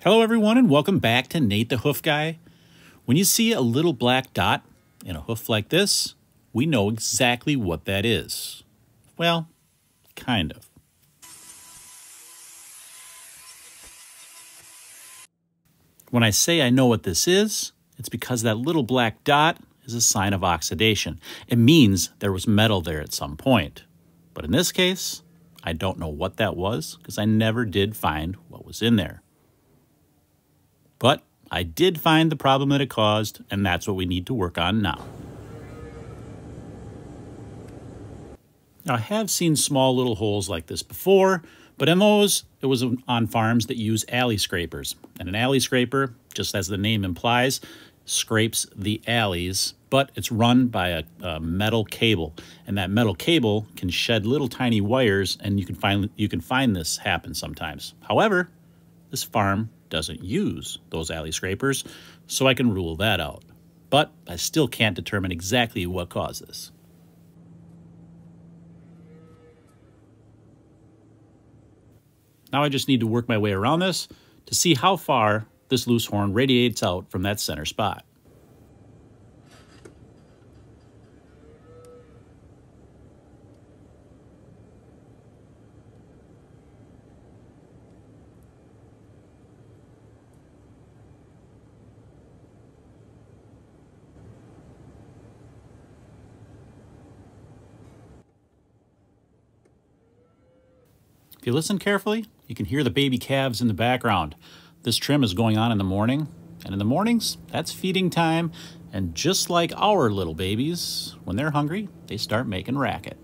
Hello everyone and welcome back to Nate the Hoof Guy. When you see a little black dot in a hoof like this, we know exactly what that is. Well, kind of. When I say I know what this is, it's because that little black dot is a sign of oxidation. It means there was metal there at some point. But in this case, I don't know what that was because I never did find what was in there. But I did find the problem that it caused, and that's what we need to work on now. Now, I have seen small little holes like this before, but in those, it was on farms that use alley scrapers. And an alley scraper, just as the name implies, scrapes the alleys, but it's run by a metal cable. And that metal cable can shed little tiny wires, and you can find this happen sometimes. However, this farm doesn't use those alley scrapers, so I can rule that out. But I still can't determine exactly what caused this. Now I just need to work my way around this to see how far this loose horn radiates out from that center spot. If you listen carefully, you can hear the baby calves in the background. This trim is going on in the morning, and in the mornings, that's feeding time, and just like our little babies, when they're hungry, they start making racket.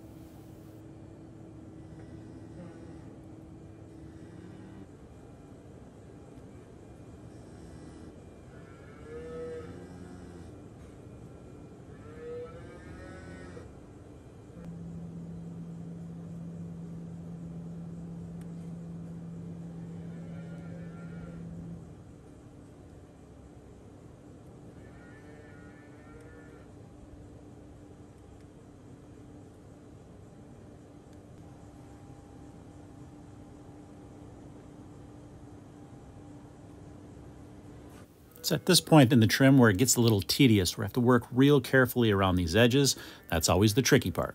It's at this point in the trim where it gets a little tedious. We have to work real carefully around these edges. That's always the tricky part.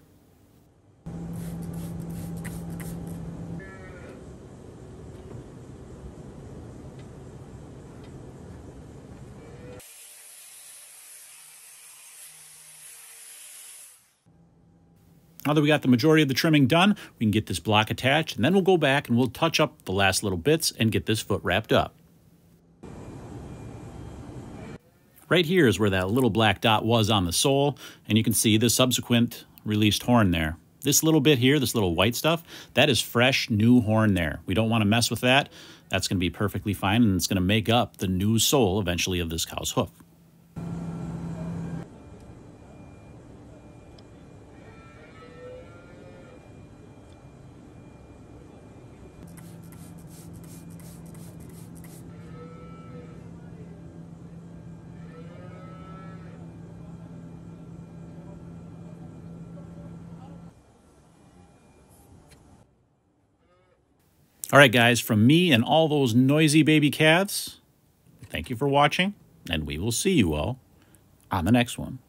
Now that we got the majority of the trimming done, we can get this block attached, and then we'll go back and we'll touch up the last little bits and get this foot wrapped up. Right here is where that little black dot was on the sole, and you can see the subsequent released horn there. This little bit here, this little white stuff, that is fresh, new horn there. We don't want to mess with that. That's going to be perfectly fine, and it's going to make up the new sole eventually of this cow's hoof. All right, guys, from me and all those noisy baby calves, thank you for watching, and we will see you all on the next one.